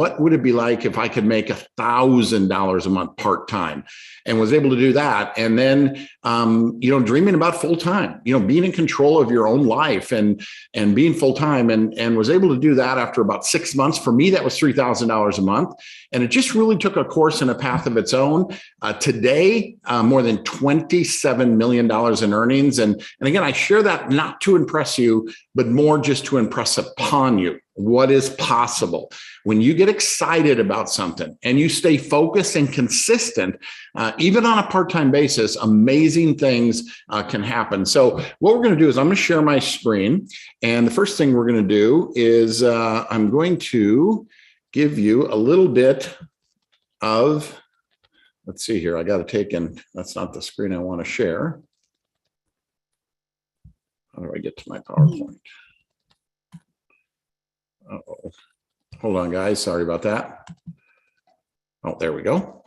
what would it be like if I could make $1,000 a month part-time, and was able to do that. And then, dreaming about full-time, being in control of your own life and being full-time, and was able to do that after about 6 months. For me, that was $3,000 a month. And it just really took a course and a path of its own. Today, more than $27 million in earnings. And again, I share that not to impress you, but more just to impress upon you what is possible. When you get excited about something and you stay focused and consistent, even on a part-time basis, amazing things can happen. So what we're going to do is I'm going to share my screen. And the first thing we're going to do is I'm going to give you a little bit of, let's see here. I got to take in, that's not the screen I want to share. How do I get to my PowerPoint? Uh-oh. Hold on, guys. Sorry about that. Oh, there we go.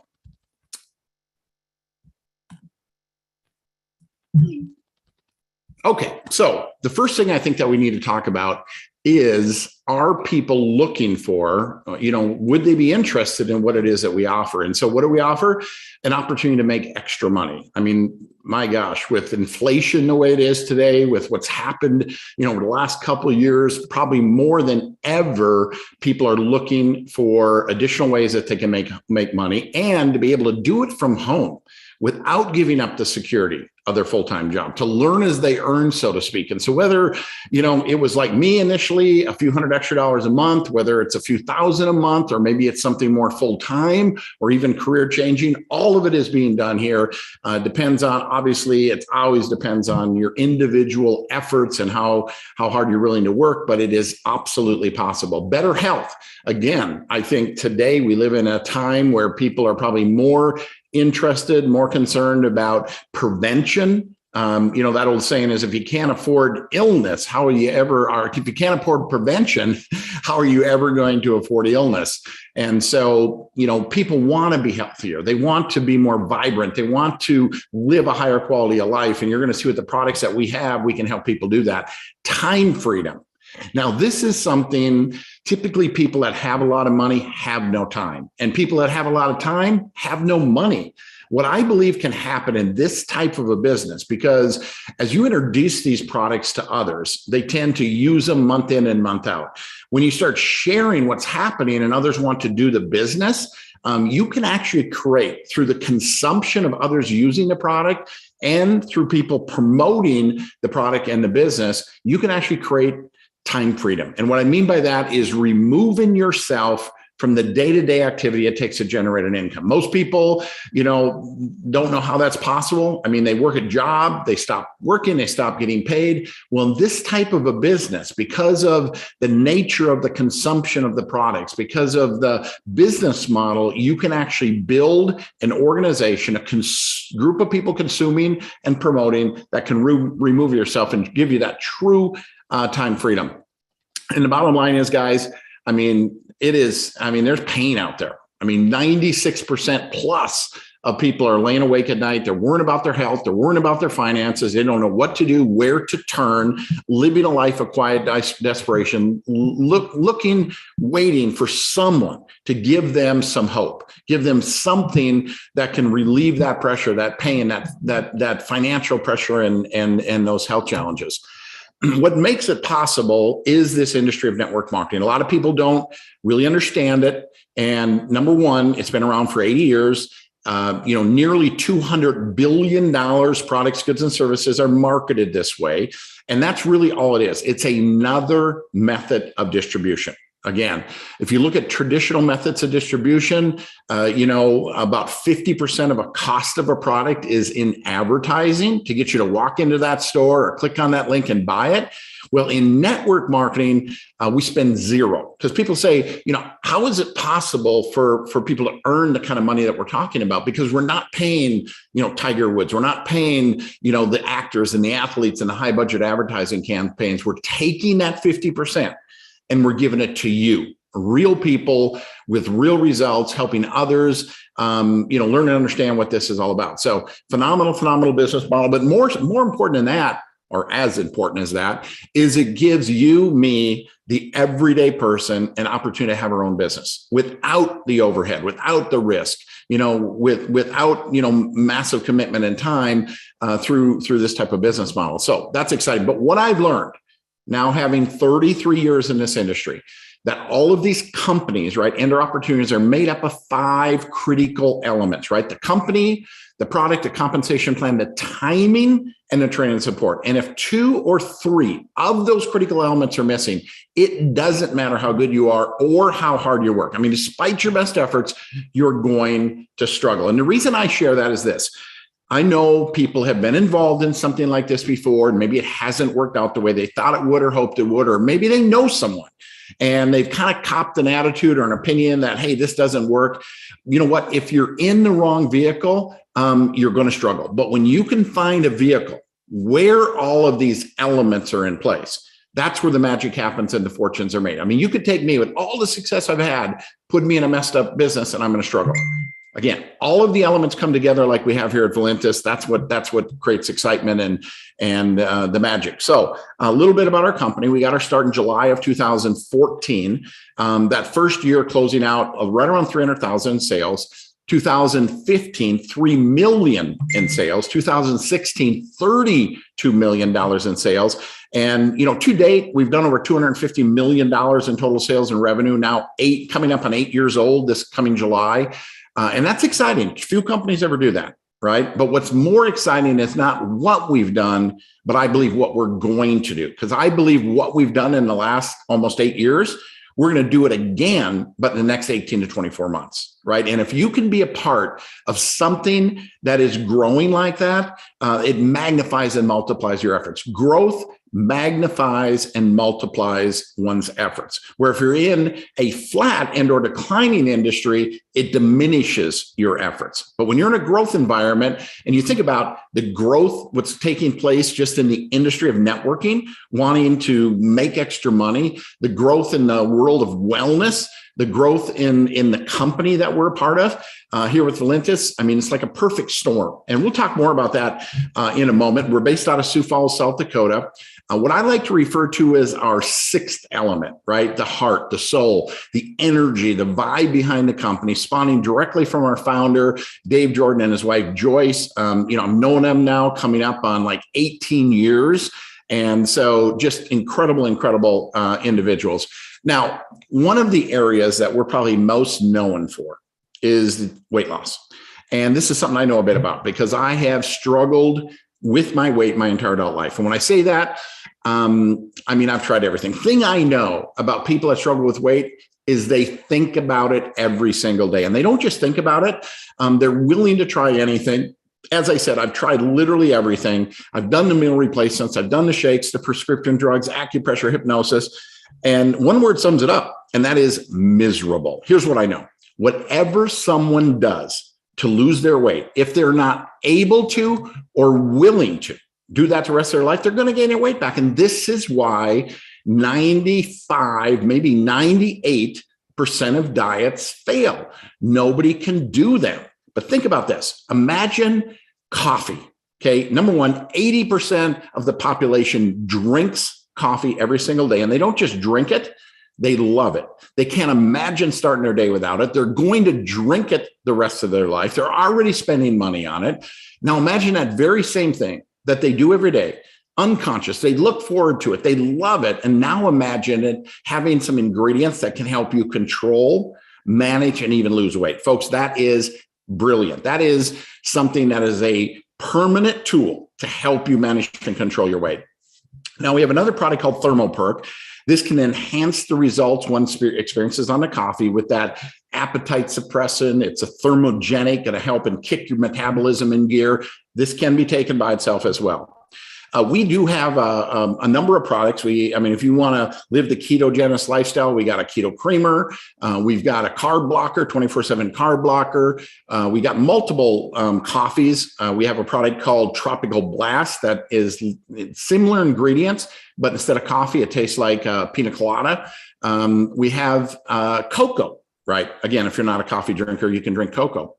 Okay, so the first thing I think that we need to talk about is, are people looking for, would they be interested in what it is that we offer? And so what do we offer? An opportunity to make extra money. I mean, my gosh, with inflation the way it is today, with what's happened, over the last couple of years, probably more than ever, people are looking for additional ways that they can make money, and to be able to do it from home without giving up the security of their full-time job, to learn as they earn, so to speak. And so whether, it was like me initially, a few $100 extra a month, whether it's a few thousand a month, or maybe it's something more full-time or even career changing, all of it is being done here. Depends on, obviously, it always depends on your individual efforts and how hard you're willing to work, but it is absolutely possible. Better health. Again, I think today we live in a time where people are probably more interested, more concerned about prevention. That old saying is, if you can't afford illness, how are you ever, or if you can't afford prevention, how are you ever going to afford illness? And so, people want to be healthier. They want to be more vibrant. They want to live a higher quality of life. And you're going to see with the products that we have, we can help people do that. Time freedom. Now, this is something typically people that have a lot of money have no time, and people that have a lot of time have no money. What I believe can happen in this type of a business, because as you introduce these products to others, they tend to use them month in and month out. When you start sharing what's happening and others want to do the business, you can actually create, through the consumption of others using the product and through people promoting the product and the business, you can actually create time freedom. And what I mean by that is removing yourself from the day-to-day activity it takes to generate an income. Most people, don't know how that's possible. I mean, they work a job, they stop working, they stop getting paid. Well, in this type of a business, because of the nature of the consumption of the products, because of the business model, you can actually build an organization, a group of people consuming and promoting that can remove yourself and give you that true time freedom. And the bottom line is, guys, there's pain out there. 96% plus of people are laying awake at night. They're worrying about their health. They're worrying about their finances. They don't know what to do, where to turn, living a life of quiet desperation, looking, waiting for someone to give them some hope, give them something that can relieve that pressure, that pain, that financial pressure and those health challenges. What makes it possible is this industry of network marketing. A lot of people don't really understand it. And number one, it's been around for 80 years. Nearly $200 billion products, goods, and services are marketed this way. And that's really all it is. It's another method of distribution. Again, if you look at traditional methods of distribution, about 50% of a cost of a product is in advertising to get you to walk into that store or click on that link and buy it. Well, in network marketing, we spend zero, because people say, how is it possible for people to earn the kind of money that we're talking about? Because we're not paying, Tiger Woods. We're not paying, the actors and the athletes and the high budget advertising campaigns. We're taking that 50%. And we're giving it to you, real people with real results, helping others, learn and understand what this is all about. So phenomenal business model. But more important than that or as important as that, is it gives you, me, the everyday person, an opportunity to have her own business without the overhead, without the risk, without massive commitment and time through this type of business model. So that's exciting. But what I've learned now, having 33 years in this industry, that all of these companies, right, and their opportunities are made up of 5 critical elements, right? The company, the product, the compensation plan, the timing, and the training and support. And if 2 or 3 of those critical elements are missing, it doesn't matter how good you are or how hard you work. I mean, despite your best efforts, you're going to struggle. And the reason I share that is this. I know people have been involved in something like this before, and maybe it hasn't worked out the way they thought it would or hoped it would, or maybe they know someone and they've kind of copped an attitude or an opinion that, hey, this doesn't work. You know what? If you're in the wrong vehicle, you're going to struggle. But when you can find a vehicle where all of these elements are in place, that's where the magic happens and the fortunes are made. I mean, you could take me with all the success I've had, put me in a messed up business, and I'm going to struggle. Again, all of the elements come together like we have here at Valentines. That's what creates excitement and the magic. So a little bit about our company. We got our start in July of 2014. That first year closing out right around 300,000 in sales. 2015, $3 million in sales. 2016, $32 million in sales. And, to date, we've done over $250 million in total sales and revenue. Now coming up on 8 years old this coming July. And that's exciting. Few companies ever do that, right? But what's more exciting is not what we've done, but I believe what we're going to do. Because I believe what we've done in the last almost 8 years, we're going to do it again, but in the next 18 to 24 months, right? And if you can be a part of something that is growing like that, it magnifies and multiplies your efforts. Growth magnifies and multiplies one's efforts. Where if you're in a flat and or declining industry, it diminishes your efforts. But when you're in a growth environment and you think about the growth, what's taking place just in the industry of networking, wanting to make extra money, the growth in the world of wellness, the growth in the company that we're a part of here with Valentines, I mean, it's like a perfect storm. And we'll talk more about that in a moment. We're based out of Sioux Falls, South Dakota. What I like to refer to as our 6th element, right? The heart, the soul, the energy, the vibe behind the company, spawning directly from our founder, Dave Jordan, and his wife, Joyce. I've known them now coming up on like 18 years. And so just incredible individuals. Now, one of the areas that we're probably most known for is weight loss. And this is something I know a bit about because I have struggled with my weight my entire adult life. And when I say that, I've tried everything. Thing I know about people that struggle with weight is they think about it every single day. And they don't just think about it. They're willing to try anything. As I said, I've tried literally everything. I've done the meal replacements. I've done the shakes, the prescription drugs, acupressure, hypnosis. And one word sums it up, and that is miserable. Here's what I know. Whatever someone does to lose their weight, if they're not able to or willing to do that the rest of their life, they're going to gain their weight back. And this is why 95, maybe 98% of diets fail. Nobody can do them. But think about this. Imagine coffee. Okay. Number one, 80% of the population drinks coffee every single day. And they don't just drink it, they love it. They can't imagine starting their day without it. They're going to drink it the rest of their life. They're already spending money on it. Now imagine that very same thing that they do every day, unconscious. They look forward to it. They love it. And now imagine it having some ingredients that can help you control, manage, and even lose weight. Folks, that is brilliant. That is something that is a permanent tool to help you manage and control your weight. Now we have another product called perk. This can enhance the results one experiences on the coffee with that appetite suppressant. It's a thermogenic, going to help and kick your metabolism in gear. This can be taken by itself as well. We do have a number of products. If you want to live the ketogenic lifestyle, we got a keto creamer. We've got a carb blocker, 24/7 carb blocker. We got multiple coffees. We have a product called Tropical Blast that is similar ingredients, but instead of coffee, it tastes like pina colada. We have cocoa, right? Again, if you're not a coffee drinker, you can drink cocoa.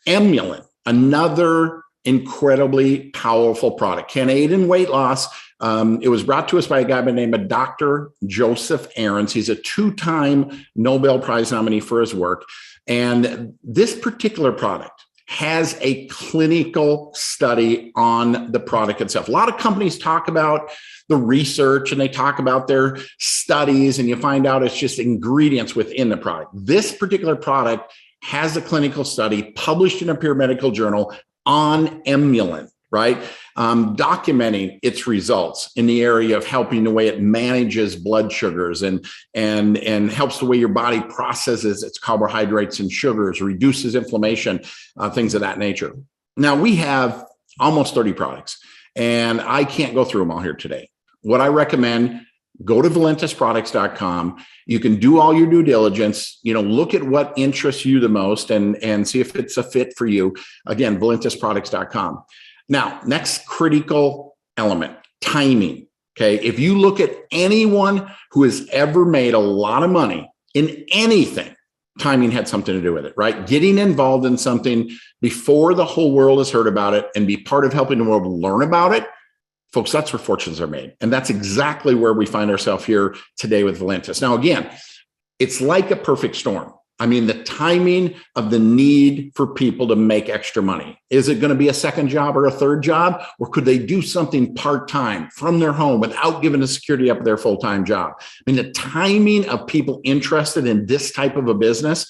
Emulin, another incredibly powerful product, can aid in weight loss, It was brought to us by a guy by the name of Dr. Joseph Aarons. He's a 2-time Nobel Prize nominee for his work. And this particular product has a clinical study on the product itself. A lot of companies talk about the research and they talk about their studies, and you find out it's just ingredients within the product. This particular product has a clinical study published in a peer medical journal on Emulin, right? Documenting its results in the area of helping the way it manages blood sugars and helps the way your body processes its carbohydrates and sugars, reduces inflammation, things of that nature. Now, we have almost 30 products, and I can't go through them all here today. What I recommend, go to valentisproducts.com. You can do all your due diligence, look at what interests you the most and see if it's a fit for you. Again, valentisproducts.com. Now, next critical element, timing. Okay. If you look at anyone who has ever made a lot of money in anything, timing had something to do with it, right? Getting involved in something before the whole world has heard about it and be part of helping the world learn about it. Folks, that's where fortunes are made. And that's exactly where we find ourselves here today with Valentis. Now, again, it's like a perfect storm. I mean, the timing of the need for people to make extra money. Is it going to be a second job or a third job? Or could they do something part-time from their home without giving the security up of their full-time job? I mean, the timing of people interested in this type of a business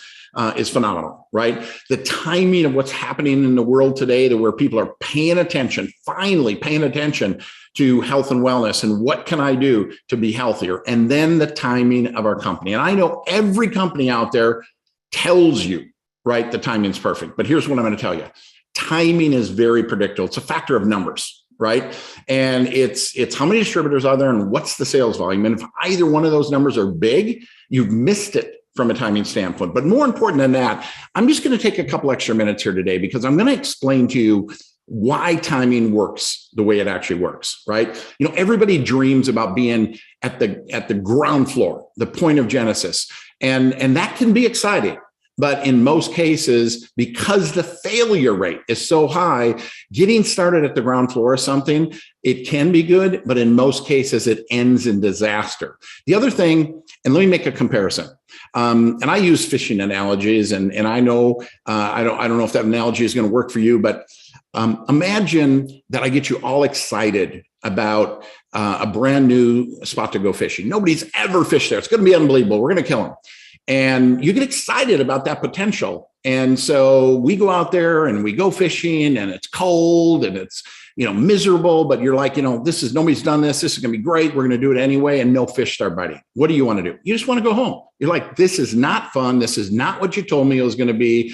is phenomenal, right? The timing of what's happening in the world today to where people are paying attention, finally paying attention to health and wellness and what can I do to be healthier? And then the timing of our company. And I know every company out there tells you, right, the timing's perfect. But here's what I'm going to tell you. Timing is very predictable. It's a factor of numbers, right? And it's how many distributors are there and what's the sales volume? And if either one of those numbers are big, you've missed it from a timing standpoint. But more important than that, I'm just going to take a couple extra minutes here today because I'm going to explain to you why timing works the way it actually works, right? Everybody dreams about being at the ground floor, the point of genesis. And that can be exciting. But in most cases, because the failure rate is so high, getting started at the ground floor of something, it can be good, but in most cases, it ends in disaster. The other thing, and let me make a comparison. And I use fishing analogies, and I know I don't know if that analogy is going to work for you, but imagine that I get you all excited about a brand new spot to go fishing. Nobody's ever fished there. It's going to be unbelievable. We're going to kill them. And you get excited about that potential. And so we go out there and we go fishing and it's cold and it's, miserable, but you're like, nobody's done this. This is going to be great. We're going to do it anyway. And no fish start biting. What do you want to do? You just want to go home. You're like, this is not fun. This is not what you told me it was going to be.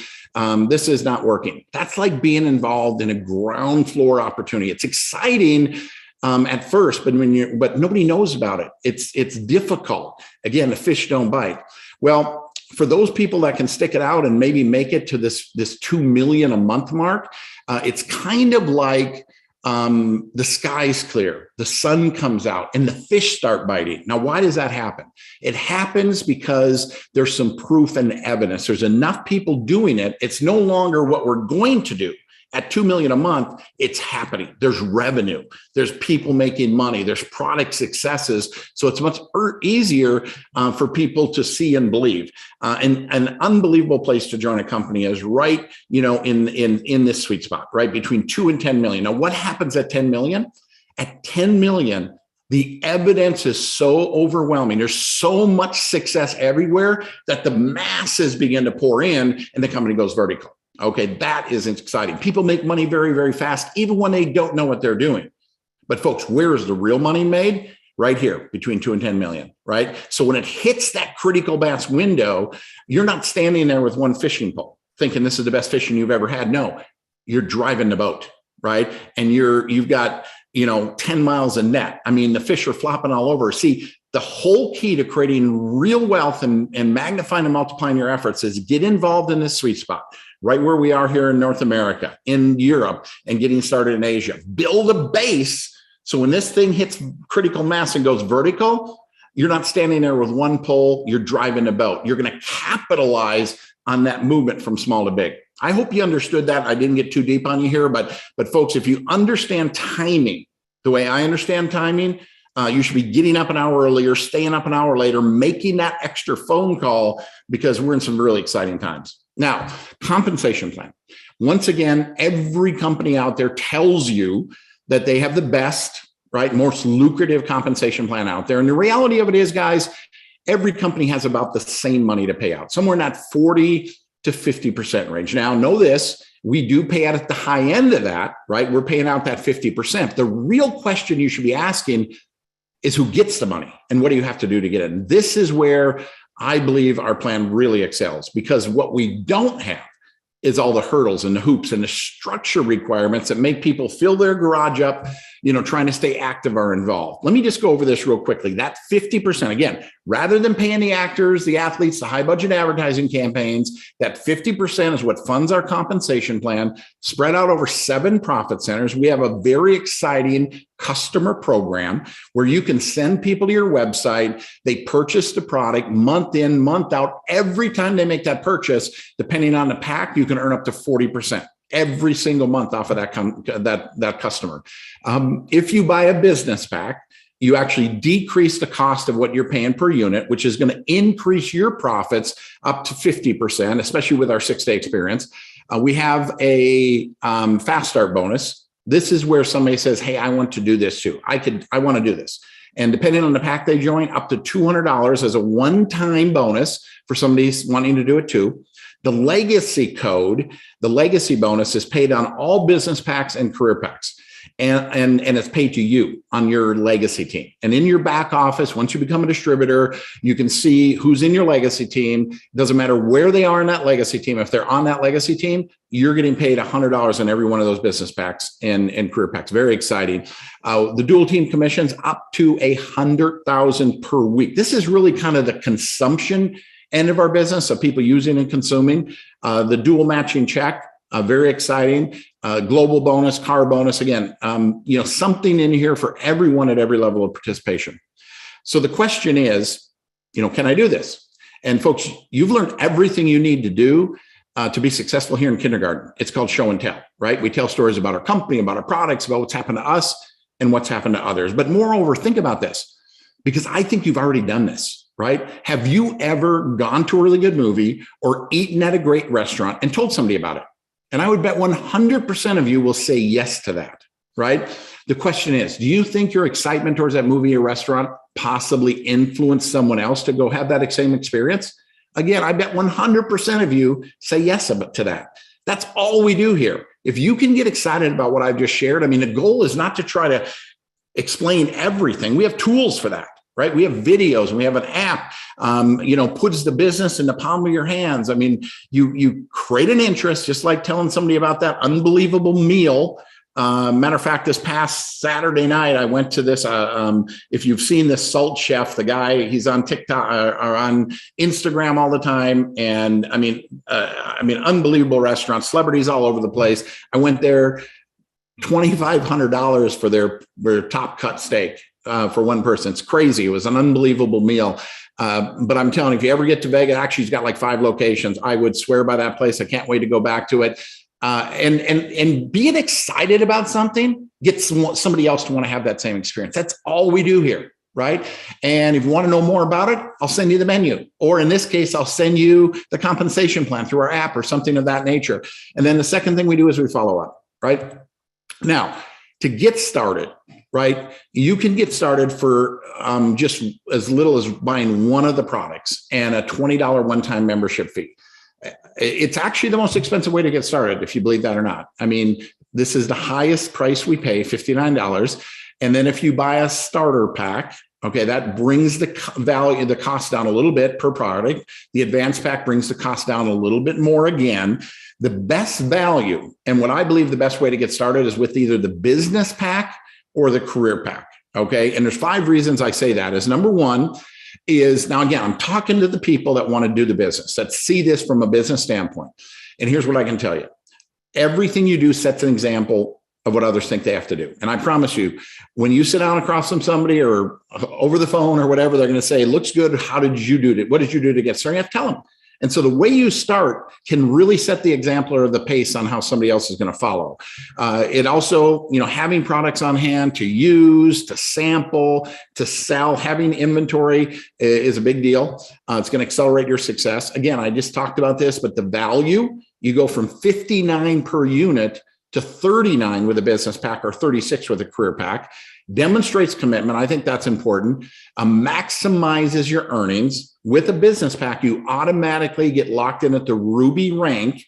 This is not working. That's like being involved in a ground floor opportunity. It's exciting at first, but but nobody knows about it. It's difficult. Again, the fish don't bite. Well, for those people that can stick it out and maybe make it to this 2 million a month mark, it's kind of like the sky's clear, the sun comes out and the fish start biting. Now, why does that happen? It happens because there's some proof and evidence. There's enough people doing it. It's no longer what we're going to do. At 2 million a month, it's happening. There's revenue. There's people making money. There's product successes. So it's much easier for people to see and believe. And an unbelievable place to join a company is right, in this sweet spot, right between 2 and 10 million. Now, what happens at 10 million? At 10 million, the evidence is so overwhelming. There's so much success everywhere that the masses begin to pour in, and the company goes vertical. Okay, that is exciting. People make money very, very fast, even when they don't know what they're doing. But folks, where is the real money made? Right here, between 2 and 10 million, right? So when it hits that critical mass window, you're not standing there with one fishing pole thinking this is the best fishing you've ever had. No, you're driving the boat, right? And you've got, 10 miles of net. I mean, the fish are flopping all over. See, the whole key to creating real wealth and magnifying and multiplying your efforts is get involved in this sweet spot, right where we are here in North America, in Europe, and getting started in Asia. Build a base so when this thing hits critical mass and goes vertical, you're not standing there with one pole, you're driving a boat. You're going to capitalize on that movement from small to big. I hope you understood that. I didn't get too deep on you here, but folks, if you understand timing, the way I understand timing, you should be getting up an hour earlier, staying up an hour later, making that extra phone call, because we're in some really exciting times. Now, compensation plan. Once again, every company out there tells you that they have the best, right, most lucrative compensation plan out there. And the reality of it is, guys, every company has about the same money to pay out, somewhere in that 40 to 50% range. Now, know this, we do pay out at the high end of that, right? We're paying out that 50%. The real question you should be asking is who gets the money and what do you have to do to get it? And this is where I believe our plan really excels, because what we don't have is all the hurdles and the hoops and the structure requirements that make people fill their garage up, trying to stay active or involved. Let me just go over this real quickly. That 50%, again, rather than paying the actors, the athletes, the high budget advertising campaigns, that 50% is what funds our compensation plan, spread out over 7 profit centers. We have a very exciting customer program where you can send people to your website. They purchase the product month in, month out. Every time they make that purchase, depending on the pack, you can earn up to 40% every single month off of that customer. If you buy a business pack, you actually decrease the cost of what you're paying per unit, which is going to increase your profits up to 50%, especially with our 6-day experience. We have a fast start bonus. This is where somebody says, hey, I want to do this too. I want to do this. And depending on the pack they join, up to $200 as a one-time bonus for somebody wanting to do it too. The legacy code, the legacy bonus, is paid on all business packs and career packs. And it's paid to you on your legacy team. And in your back office, once you become a distributor, you can see who's in your legacy team. It doesn't matter where they are in that legacy team. If they're on that legacy team, you're getting paid $100 on every one of those business packs and career packs. Very exciting. The dual team commissions up to $100,000 per week. This is really kind of the consumption end of our business of people using and consuming. The dual matching check, very exciting. Global bonus, car bonus. Again, something in here for everyone at every level of participation. So the question is, can I do this? And folks, you've learned everything you need to do to be successful here in kindergarten. It's called show and tell, right? We tell stories about our company, about our products, about what's happened to us and what's happened to others. But moreover, think about this, because I think you've already done this. Right? Have you ever gone to a really good movie or eaten at a great restaurant and told somebody about it? And I would bet 100% of you will say yes to that, right? The question is, do you think your excitement towards that movie or restaurant possibly influenced someone else to go have that same experience? Again, I bet 100% of you say yes to that. That's all we do here. If you can get excited about what I've just shared, the goal is not to try to explain everything. We have tools for that. Right? We have videos and we have an app, puts the business in the palm of your hands. You create an interest, just like telling somebody about that unbelievable meal. Matter of fact, this past Saturday night, I went to this, if you've seen this Salt Chef, the guy, he's on TikTok or on Instagram all the time. And unbelievable restaurant, celebrities all over the place. I went there, $2,500 for their top cut steak. For one person. It's crazy. It was an unbelievable meal. But I'm telling you, if you ever get to Vegas, actually, he's got like 5 locations. I would swear by that place. I can't wait to go back to it. And being excited about something gets somebody else to want to have that same experience. That's all we do here, right? And if you want to know more about it, I'll send you the menu. Or in this case, I'll send you the compensation plan through our app or something of that nature. And then the second thing we do is we follow up, right? Now, to get started, right? You can get started for just as little as buying one of the products and a $20 one-time membership fee. It's actually the most expensive way to get started, if you believe that or not. This is the highest price we pay, $59. And then if you buy a starter pack, okay, that brings the cost down a little bit per product. The advanced pack brings the cost down a little bit more again. The best value, and what I believe the best way to get started, is with either the business pack or the career pack. Okay. And there's 5 reasons I say that. Is number one is, now again, I'm talking to the people that want to do the business, that see this from a business standpoint. And here's what I can tell you. Everything you do sets an example of what others think they have to do. And I promise you, when you sit down across from somebody or over the phone or whatever, they're going to say, looks good. How did you do it? What did you do to get started? You have to tell them. And so the way you start can really set the example or the pace on how somebody else is going to follow. It also, having products on hand to use, to sample, to sell, having inventory is a big deal. It's going to accelerate your success. Again, I just talked about this, but the value, you go from 59 per unit to 39 with a business pack or 36 with a career pack, demonstrates commitment. I think that's important. Maximizes your earnings. With a business pack, you automatically get locked in at the Ruby rank,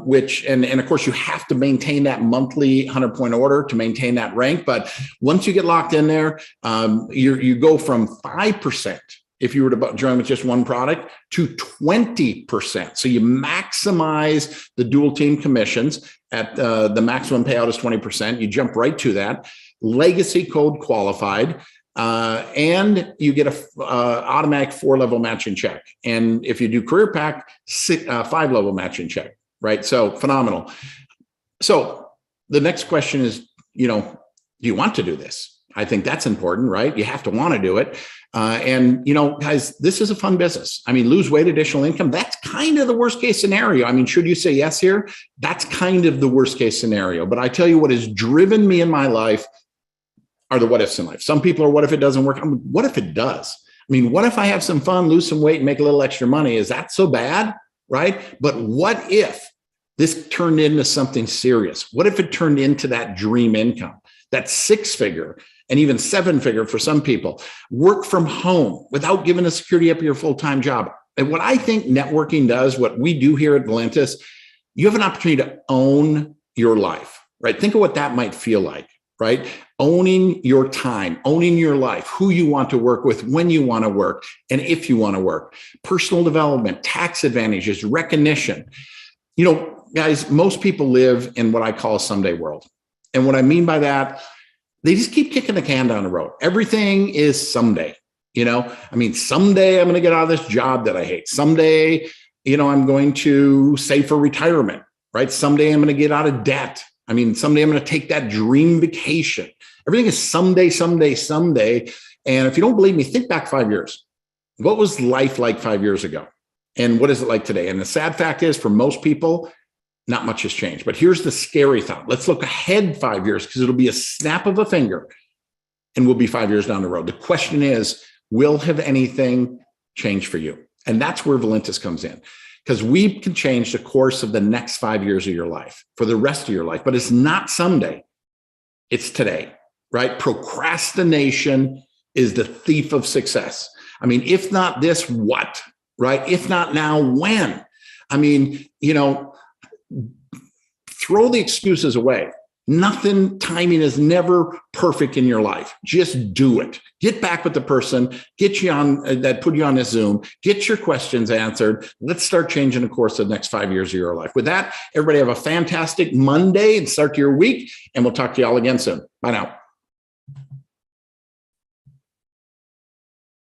which, and of course, you have to maintain that monthly 100-point order to maintain that rank. But once you get locked in there, you go from 5%. If you were to join with just one product, to 20%. So you maximize the dual team commissions at the maximum payout is 20%. You jump right to that. Legacy code qualified, and you get a automatic 4-level matching check. And if you do career pack, 5-level matching check, right? So phenomenal. So the next question is, do you want to do this? I think that's important, right? You have to want to do it. And guys, this is a fun business. I mean, lose weight, additional income. That's kind of the worst case scenario. I mean, should you say yes here? That's kind of the worst case scenario. But I tell you what has driven me in my life are the what ifs in life. Some people are, what if it doesn't work? What if it does? I mean, what if I have some fun, lose some weight, and make a little extra money? Is that so bad? Right? But what if this turned into something serious? What if it turned into that dream income, that 6-figure and even 7-figure for some people, work from home without giving the security up of your full-time job? And what I think networking does, what we do here at Valentines, you have an opportunity to own your life, right? Think of what that might feel like, right? Owning your time, owning your life, who you want to work with, when you want to work, and if you want to work. Personal development, tax advantages, recognition. Guys, most people live in what I call a someday world. And what I mean by that, they just keep kicking the can down the road. Everything is someday. Someday I'm going to get out of this job that I hate. Someday, I'm going to save for retirement, right? Someday I'm going to get out of debt. Someday I'm going to take that dream vacation. Everything is someday, someday, someday. And if you don't believe me, think back 5 years. What was life like 5 years ago? And what is it like today? And the sad fact is, for most people, not much has changed. But here's the scary thought. Let's look ahead 5 years, because it'll be a snap of a finger and we'll be 5 years down the road. The question is, have anything changed for you? And that's where Valentines comes in, because we can change the course of the next 5 years of your life, for the rest of your life. But it's not someday, it's today, right? Procrastination is the thief of success. If not this, what, right? If not now, when? Throw the excuses away. Timing is never perfect in your life. Just do it. Get back with the person, get you on that, put you on this Zoom, get your questions answered. Let's start changing the course of the next 5 years of your life. With that, everybody have a fantastic Monday and start to your week, and we'll talk to you all again soon. Bye now.